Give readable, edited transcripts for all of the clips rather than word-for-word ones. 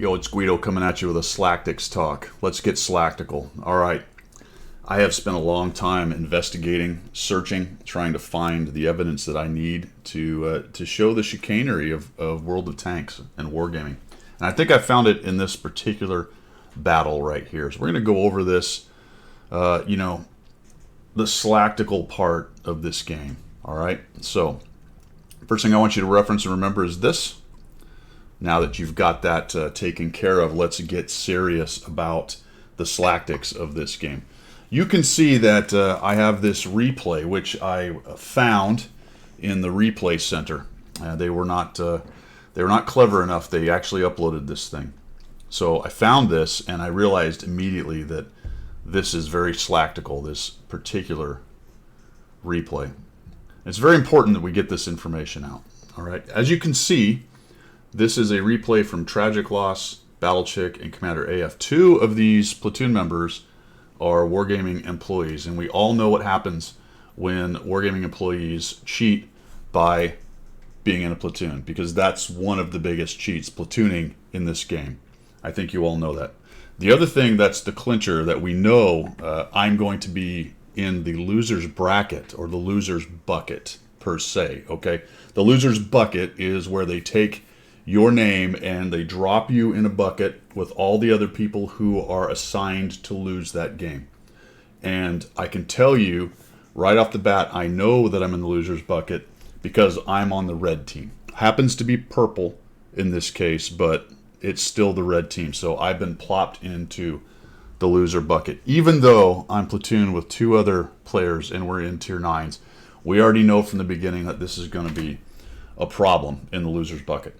Yo, it's Guido coming at you with a Slacktics talk. Let's get slactical. All right. I have spent a long time investigating, searching, trying to find the evidence that I need to show the chicanery of World of Tanks and wargaming. And I think I found it in this particular battle right here. So we're going to go over this, the slactical part of this game. All right. So first thing I want you to reference and remember is this. Now that you've got that taken care of, let's get serious about the slactics of this game. You can see that I have this replay, which I found in the replay center. They were not clever enough. They actually uploaded this thing. So I found this, and I realized immediately that this is very slactical, this particular replay. It's very important that we get this information out. All right. As you can see, this is a replay from Tragic Loss, Battlechick, and Commander AF. Two of these platoon members are wargaming employees, and we all know what happens when wargaming employees cheat by being in a platoon, because that's one of the biggest cheats, platooning in this game. I think you all know that. The other thing that's the clincher that we know, I'm going to be in the loser's bracket or the loser's bucket per se. Okay, the loser's bucket is where they take your name and they drop you in a bucket with all the other people who are assigned to lose that game. And I can tell you right off the bat, I know that I'm in the loser's bucket because I'm on the red team. Happens to be purple in this case, but it's still the red team. So I've been plopped into the loser bucket. Even though I'm platooned with two other players and we're in tier 9s, we already know from the beginning that this is going to be a problem in the loser's bucket.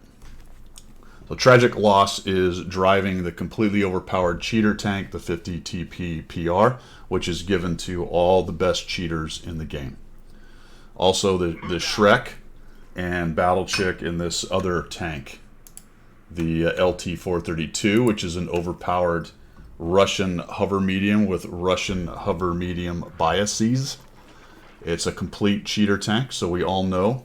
So Tragic Loss is driving the completely overpowered cheater tank, the 50 TP PR, which is given to all the best cheaters in the game. Also the Shrek and Battlechick in this other tank, the LT-432, which is an overpowered Russian hover medium with Russian hover medium biases. It's a complete cheater tank, so we all know.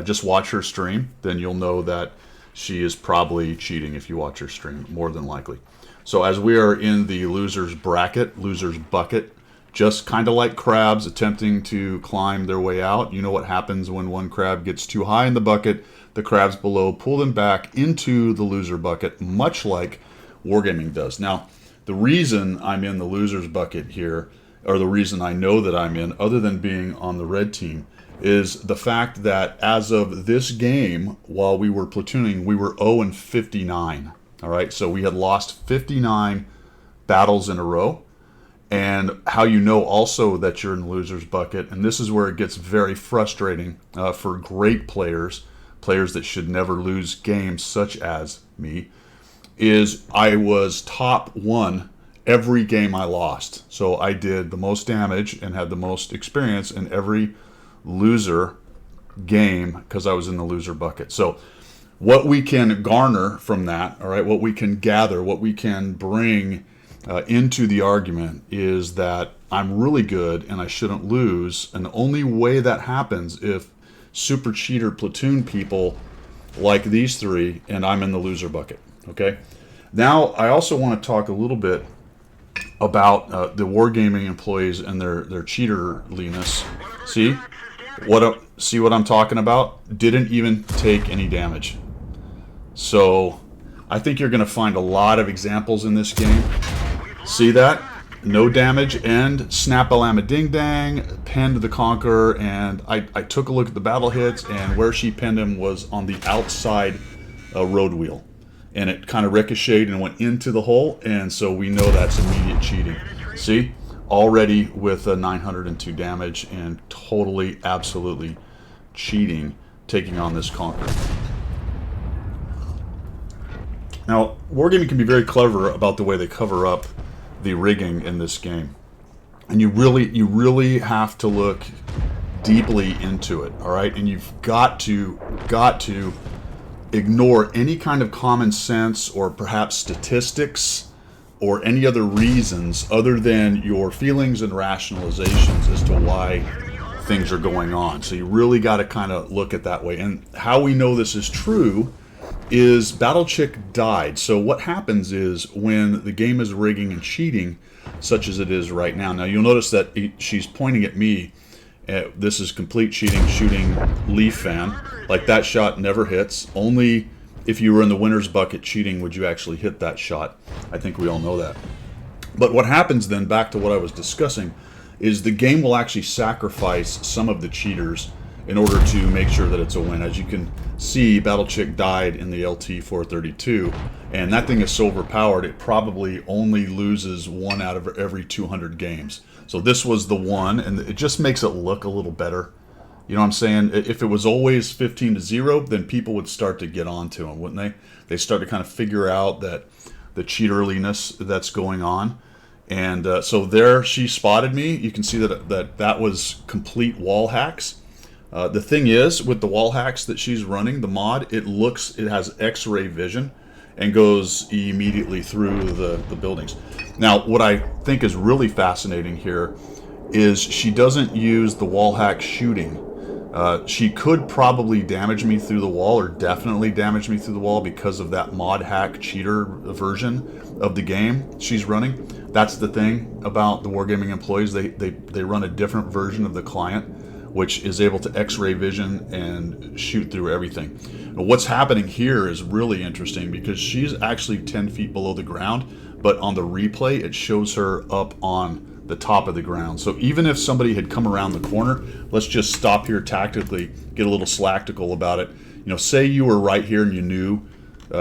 Just watch her stream, then you'll know that she is probably cheating if you watch her stream, more than likely. So as we are in the loser's bracket, loser's bucket, just kind of like crabs attempting to climb their way out, you know what happens when one crab gets too high in the bucket, the crabs below pull them back into the loser bucket, much like wargaming does. Now, the reason I'm in the loser's bucket here, or the reason I know that I'm in, other than being on the red team, is the fact that as of this game, while we were platooning, we were 0-59. All right, so we had lost 59 battles in a row. And how you know also that you're in the loser's bucket, and this is where it gets very frustrating for great players, players that should never lose games, such as me, is I was top 1 every game I lost. So I did the most damage and had the most experience in every loser game because I was in the loser bucket. So what we can garner from that, all right, what we can gather, what we can bring into the argument is that I'm really good and I shouldn't lose. And the only way that happens if super cheater platoon people like these three and I'm in the loser bucket. Okay. Now I also want to talk a little bit about the wargaming employees and their cheaterliness. See what I'm talking about? Didn't even take any damage. So I think you're going to find a lot of examples in this game. See that? No damage and snap-a-lama ding-dang, pinned the Conqueror, and I took a look at the battle hits, and where she pinned him was on the outside road wheel. And it kind of ricocheted and went into the hole, and so we know that's immediate cheating. See? Already with 902 damage and totally, absolutely cheating, taking on this Conqueror. Now, wargaming can be very clever about the way they cover up the rigging in this game, and you really have to look deeply into it. All right, and you've got to ignore any kind of common sense or perhaps statistics or any other reasons other than your feelings and rationalizations as to why things are going on. So you really got to kind of look at that way. And how we know this is true is Battle Chick died. So what happens is when the game is rigging and cheating, such as it is right now. Now you'll notice that she's pointing at me. This is complete cheating, shooting Leaf Fan. Like that shot never hits. Only if you were in the winner's bucket cheating would you actually hit that shot. I think we all know that. But what happens then, back to what I was discussing, is the game will actually sacrifice some of the cheaters in order to make sure that it's a win. As you can see, Battle Chick died in the LT 432, and that thing is so overpowered it probably only loses 1 out of every 200 games. So this was the one, and it just makes it look a little better. You know what I'm saying? If it was always 15-0, then people would start to get onto him, wouldn't they? They start to kind of figure out that the cheaterliness that's going on. And so there she spotted me. You can see that was complete wall hacks. The thing is, with the wall hacks that she's running, the mod, it has X-ray vision and goes immediately through the buildings. Now, what I think is really fascinating here is she doesn't use the wall hack shooting. She could probably damage me through the wall, or definitely damage me through the wall, because of that mod hack cheater version of the game she's running. That's the thing about the Wargaming employees. They run a different version of the client, which is able to X-ray vision and shoot through everything. Now, what's happening here is really interesting because she's actually 10 feet below the ground, but on the replay it shows her up on the top of the ground. So even if somebody had come around the corner, let's just stop here tactically, get a little slactical about it. You know, say you were right here and you knew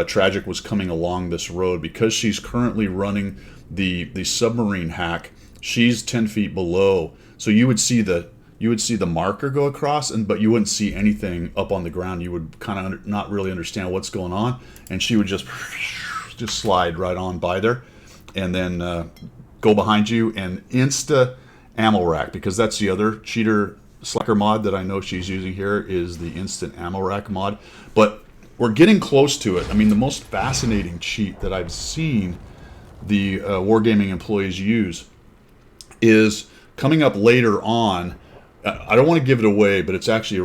Tragic was coming along this road. Because she's currently running the submarine hack, she's 10 feet below. So you would see the marker go across, but you wouldn't see anything up on the ground. You would kind of not really understand what's going on, and she would just slide right on by there, and then go behind you and insta ammo rack, because that's the other cheater slacker mod that I know she's using here, is the instant ammo rack mod. But we're getting close to it. I mean, the most fascinating cheat that I've seen the Wargaming employees use is coming up later on. I don't want to give it away, but it's actually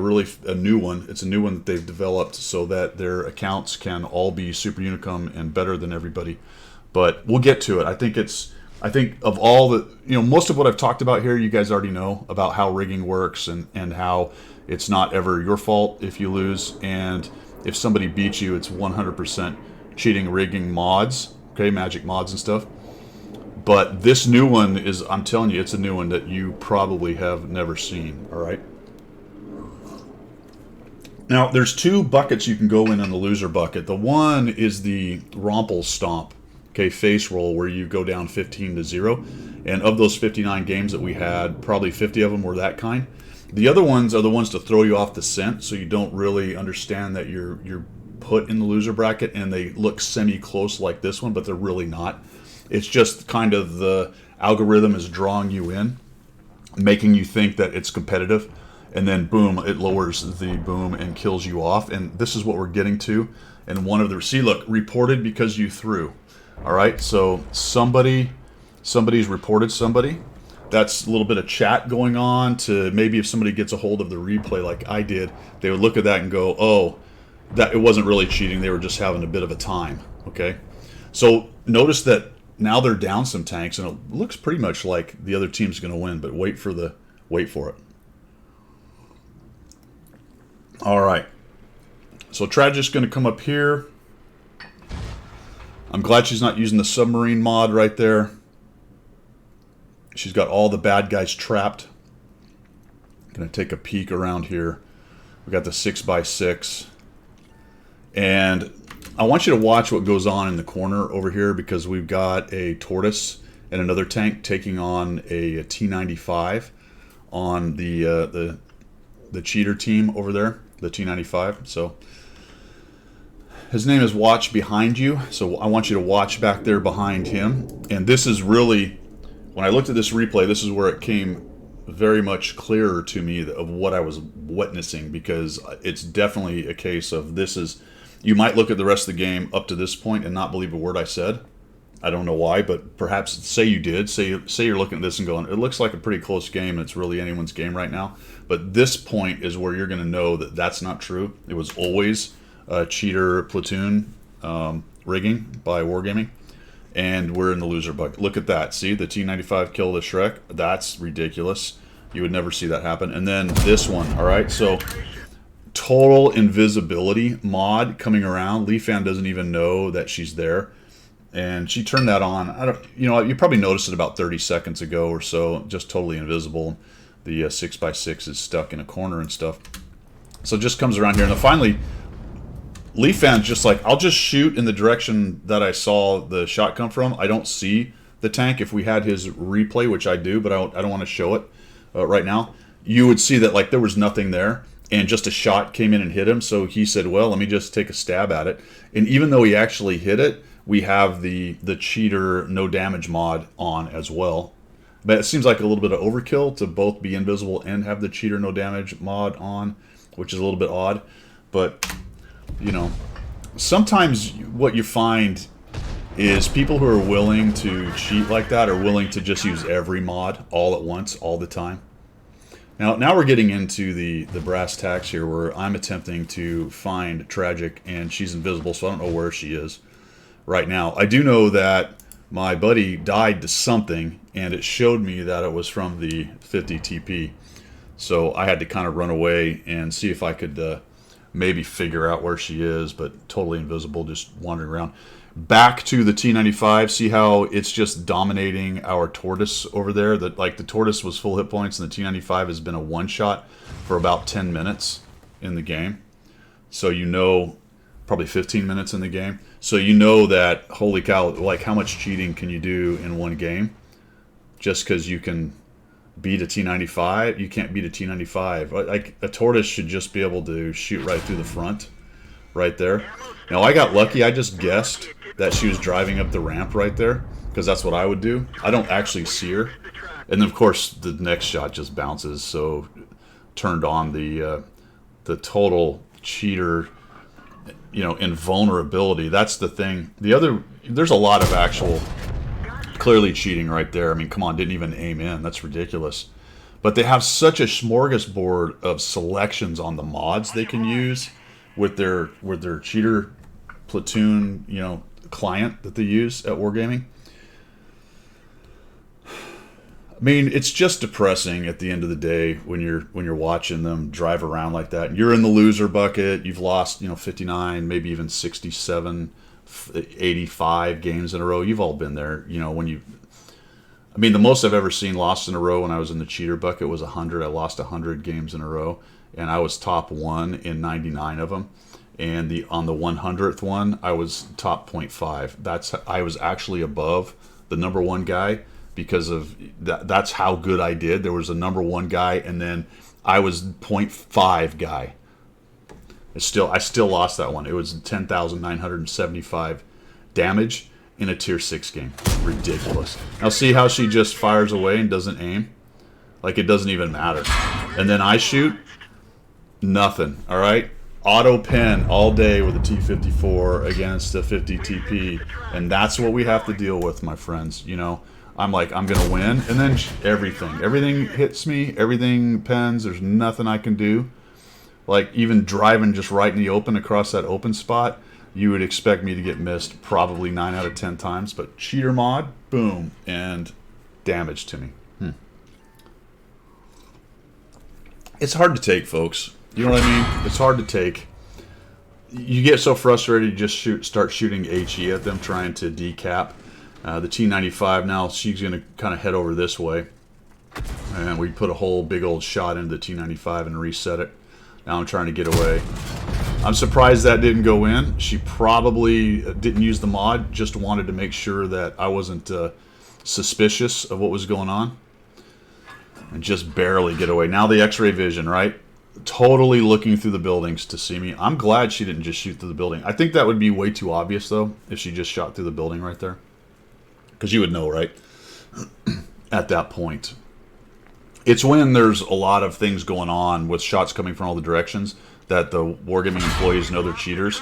a new one. It's a new one that they've developed so that their accounts can all be super unicum and better than everybody. But we'll get to it. I think of all the, most of what I've talked about here, you guys already know about how rigging works and how it's not ever your fault if you lose. And if somebody beats you, it's 100% cheating, rigging mods, okay, magic mods and stuff. But this new one is, I'm telling you, it's a new one that you probably have never seen, all right? Now, there's 2 buckets you can go in on the loser bucket. The one is the Rompel Stomp, okay, face roll, where you go down 15-0. And of those 59 games that we had, probably 50 of them were that kind. The other ones are the ones to throw you off the scent, so you don't really understand that you're put in the loser bracket, and they look semi-close like this one, but they're really not. It's just kind of the algorithm is drawing you in, making you think that it's competitive, and then boom, it lowers the boom and kills you off. And this is what we're getting to. And one of the, see, look, reported because you threw. All right, so somebody's reported somebody. That's a little bit of chat going on to maybe if somebody gets a hold of the replay like I did, they would look at that and go, oh, that it wasn't really cheating. They were just having a bit of a time, okay? So notice that now they're down some tanks, and it looks pretty much like the other team's going to win, but wait for it. All right. So Tragic's going to come up here. I'm glad she's not using the submarine mod right there. She's got all the bad guys trapped. Going to take a peek around here. We got the 6x6. And I want you to watch what goes on in the corner over here, because we've got a Tortoise and another tank taking on a T-95 on the cheater team over there, the T-95. So his name is Watch Behind You. So I want you to watch back there behind him. And this is really, when I looked at this replay, this is where it came very much clearer to me of what I was witnessing, because it's definitely a case of this is, you might look at the rest of the game up to this point and not believe a word I said. I don't know why, but perhaps say you did. Say you're looking at this and going, it looks like a pretty close game. It's really anyone's game right now. But this point is where you're going to know that that's not true. It was always cheater platoon rigging by Wargaming. And we're in the loser bucket. Look at that. See, the T95 kill the Shrek? That's ridiculous. You would never see that happen. And then this one, all right? So, total invisibility mod coming around. Leafan doesn't even know that she's there. And she turned that on. I don't, you know, you probably noticed it about 30 seconds ago or so. Just totally invisible. The 6x6 is stuck in a corner and stuff. So it just comes around here. And then finally, Leafan's just like, I'll just shoot in the direction that I saw the shot come from. I don't see the tank. If we had his replay, which I do, but I don't want to show it right now, you would see that like there was nothing there. And just a shot came in and hit him. So he said, well, let me just take a stab at it. And even though he actually hit it, we have the cheater no damage mod on as well. But it seems like a little bit of overkill to both be invisible and have the cheater no damage mod on, which is a little bit odd. But, you know, sometimes what you find is people who are willing to cheat like that are willing to just use every mod all at once, all the time. Now we're getting into the brass tacks here, where I'm attempting to find Tragic, and she's invisible, so I don't know where she is right now. I do know that my buddy died to something, and it showed me that it was from the 50 TP. So I had to kind of run away and see if I could maybe figure out where she is, but totally invisible, just wandering around. Back to the T95, see how it's just dominating our Tortoise over there? That, like, the Tortoise was full hit points, and the T95 has been a one-shot for about 10 minutes in the game. So you know, probably 15 minutes in the game. So you know that, holy cow, like, how much cheating can you do in one game? Just because you can beat a T95, you can't beat a T95. Like, a Tortoise should just be able to shoot right through the front, right there. Now, I got lucky. I just guessed that she was driving up the ramp right there, because that's what I would do. I don't actually see her. And then, of course, the next shot just bounces, so turned on the total cheater, you know, invulnerability. That's the thing. The other, there's a lot of actual clearly cheating right there. I mean, come on, didn't even aim in. That's ridiculous. But they have such a smorgasbord of selections on the mods they can use with their cheater platoon, you know, client that they use at Wargaming. I mean, it's just depressing at the end of the day when you're watching them drive around like that. You're in the loser bucket. You've lost, you know, 59, maybe even 67, 85 games in a row. You've all been there, you know, when you. I mean, the most I've ever seen lost in a row when I was in the cheater bucket was 100. I lost 100 games in a row, and I was top 1 in 99 of them. And on the 100th one, I was top 0.5. I was actually above the number one guy because of that. That's how good I did. There was a number one guy, and then I was 0.5 guy. I still lost that one. It was 10,975 damage in a tier 6 game. Ridiculous. Now see how she just fires away and doesn't aim? Like, it doesn't even matter. And then I shoot, nothing. All right? Auto pen all day with a T54 against a 50 TP, and that's what we have to deal with, my friends. You know, I'm like, I'm gonna win, and then everything hits me, everything pens. There's nothing I can do. Like, even driving just right in the open across that open spot, you would expect me to get missed probably 9 out of 10 times. But cheater mod, boom, and damage to me. It's hard to take, folks. You know what I mean? It's hard to take. You get so frustrated, you just start shooting HE at them, trying to decap. The T95 now, she's going to kind of head over this way. And we put a whole big old shot into the T95 and reset it. Now I'm trying to get away. I'm surprised that didn't go in. She probably didn't use the mod, just wanted to make sure that I wasn't suspicious of what was going on. And just barely get away. Now the X-ray vision, right? Totally looking through the buildings to see me. I'm glad she didn't just shoot through the building. I think that would be way too obvious, though, if she just shot through the building right there. Because you would know, right? At that point. It's when there's a lot of things going on with shots coming from all the directions that the Wargaming employees know they're cheaters.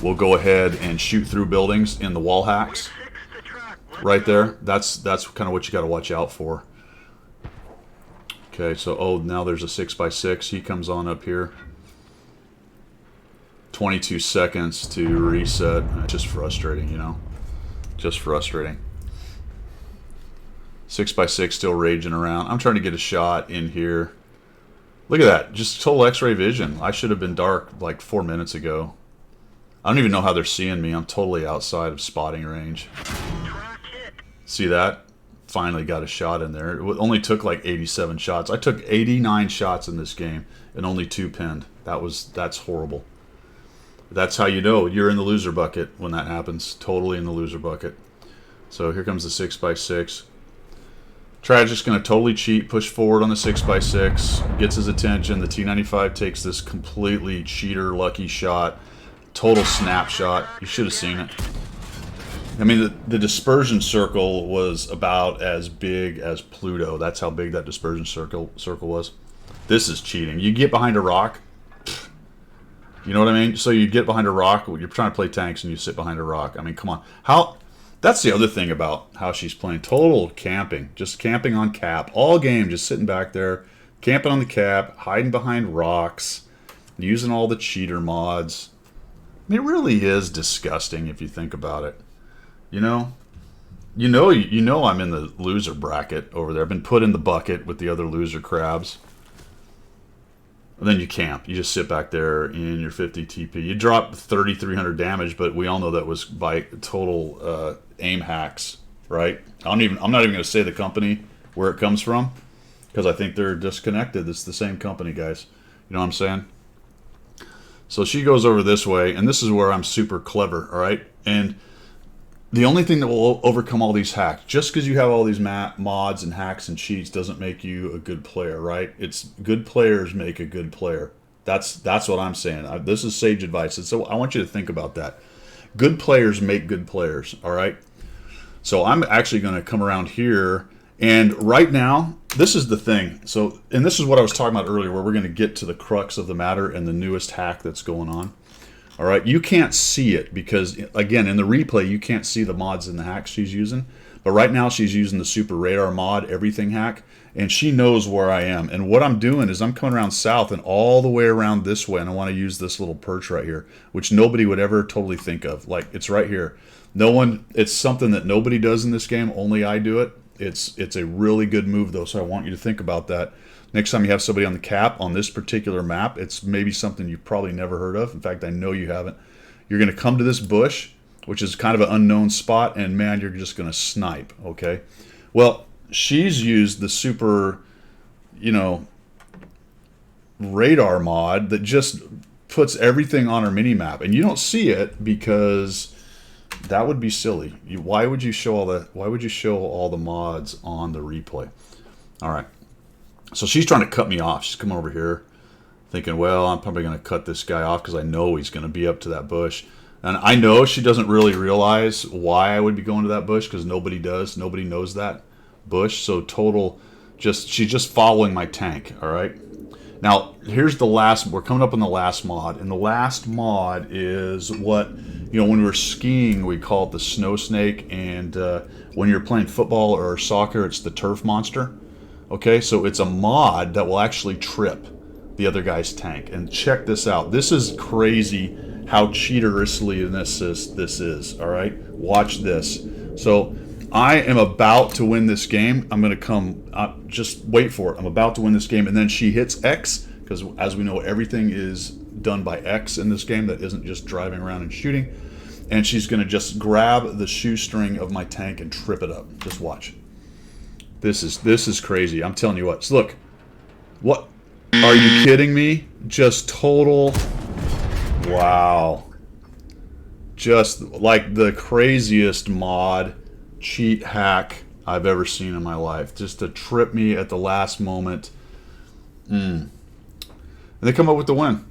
Will go ahead and shoot through buildings in the wall hacks. Right there. That's kind of what you got to watch out for. Okay, so, oh, now there's a 6x6. He comes on up here. 22 seconds to reset. Just frustrating, you know? Just frustrating. 6x6 still raging around. I'm trying to get a shot in here. Look at that. Just total X-ray vision. I should have been dark like 4 minutes ago. I don't even know how they're seeing me. I'm totally outside of spotting range. See that? Finally got a shot in there. It only took like 87 shots. I took 89 shots in this game and only 2 pinned. That's horrible. That's how you know you're in the loser bucket when that happens. Totally in the loser bucket. So here comes the 6x6. Tragic's going to totally cheat, push forward on the 6x6, gets his attention. The T95 takes this completely cheater lucky shot. Total snapshot. You should have seen it. I mean, the dispersion circle was about as big as Pluto. That's how big that dispersion circle was. This is cheating. You get behind a rock. You know what I mean? So you get behind a rock. You're trying to play tanks and you sit behind a rock. I mean, come on. That's the other thing about how she's playing. Total camping. Just camping on cap. All game, just sitting back there, camping on the cap, hiding behind rocks, using all the cheater mods. I mean, it really is disgusting if you think about it. You know I'm in the loser bracket over there. I've been put in the bucket with the other loser crabs. And then you camp. You just sit back there in your 50 TP. You drop 3,300 damage, but we all know that was by total aim hacks, right? I'm not even going to say the company where it comes from because I think they're disconnected. It's the same company, guys. You know what I'm saying? So she goes over this way, and this is where I'm super clever, all right? And the only thing that will overcome all these hacks, just because you have all these mods and hacks and cheats doesn't make you a good player, right? It's good players make a good player. That's what I'm saying. This is sage advice. And so I want you to think about that. Good players make good players, all right? So I'm actually going to come around here, and right now, this is the thing. So, and this is what I was talking about earlier, where we're going to get to the crux of the matter and the newest hack that's going on. All right, you can't see it because, again, in the replay, you can't see the mods and the hacks she's using. But right now, she's using the Super Radar mod, everything hack, and she knows where I am. And what I'm doing is I'm coming around south and all the way around this way, and I want to use this little perch right here, which nobody would ever totally think of. Like, it's right here. It's something that nobody does in this game, only I do it. It's a really good move, though, so I want you to think about that. Next time you have somebody on the cap on this particular map, it's maybe something you've probably never heard of. In fact, I know you haven't. You're going to come to this bush, which is kind of an unknown spot, and man, you're just going to snipe, okay? Well, she's used the super, radar mod that just puts everything on her mini-map, and you don't see it because that would be silly. Why would you show all the mods on the replay? All right. So she's trying to cut me off. She's coming over here thinking, well, I'm probably going to cut this guy off because I know he's going to be up to that bush. And I know she doesn't really realize why I would be going to that bush because nobody does. Nobody knows that bush. So she's just following my tank, all right? Now, here's the last, we're coming up on the last mod. And the last mod is what, when we were skiing, we call it the snow snake. And when you're playing football or soccer, it's the turf monster. Okay, so it's a mod that will actually trip the other guy's tank. And check this out. This is crazy how cheaterously this is, all right? Watch this. So I am about to win this game. I'm going to come, just wait for it. I'm about to win this game. And then she hits X, because as we know, everything is done by X in this game. That isn't just driving around and shooting. And she's going to just grab the shoestring of my tank and trip it up. Just watch. This is crazy. I'm telling you what. So look. What? Are you kidding me? Just total. Wow. Just like the craziest mod cheat hack I've ever seen in my life. Just to trip me at the last moment. And they come up with the win.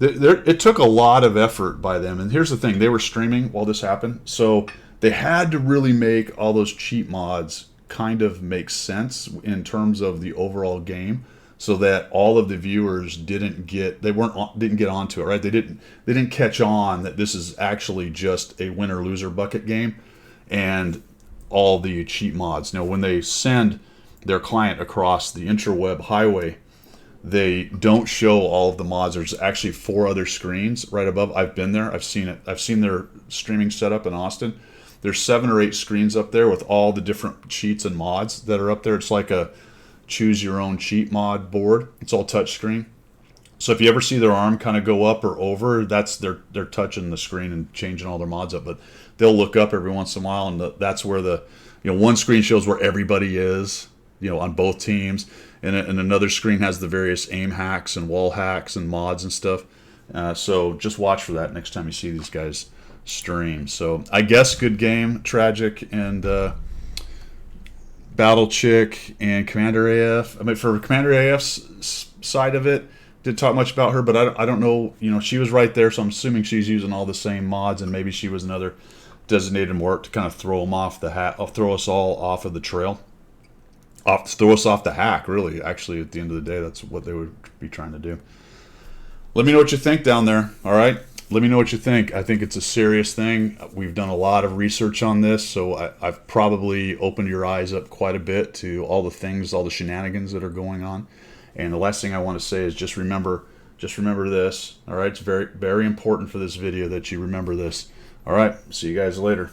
It took a lot of effort by them. And here's the thing. They were streaming while this happened. So they had to really make all those cheat mods kind of make sense in terms of the overall game, so that all of the viewers didn't get onto it, right? They didn't catch on that this is actually just a winner loser bucket game, and all the cheat mods. Now, when they send their client across the interweb highway, they don't show all of the mods. There's actually 4 other screens right above. I've been there. I've seen it. I've seen their streaming setup in Austin. There's 7 or 8 screens up there with all the different cheats and mods that are up there. It's like a choose your own cheat mod board. It's all touch screen. So if you ever see their arm kind of go up or over, that's they're touching the screen and changing all their mods up. But they'll look up every once in a while, and that's where the one screen shows where everybody is, on both teams, and another screen has the various aim hacks and wall hacks and mods and stuff. So just watch for that next time you see these guys stream. So I guess good game, Tragic and Battle Chick and Commander AF. I mean, for Commander AF's side of it, didn't talk much about her, but I don't know. She was right there, so I'm assuming she's using all the same mods, and maybe she was another designated work to kind of throw them off the hat, throw us all off of the trail, throw us off the hack. Really, actually, at the end of the day, that's what they would be trying to do. Let me know what you think down there. All right, let me know what you think. I think it's a serious thing. We've done a lot of research on this, so I've probably opened your eyes up quite a bit to all the things, all the shenanigans that are going on. And the last thing I want to say is just remember this. All right, it's very, very important for this video that you remember this. All right, see you guys later.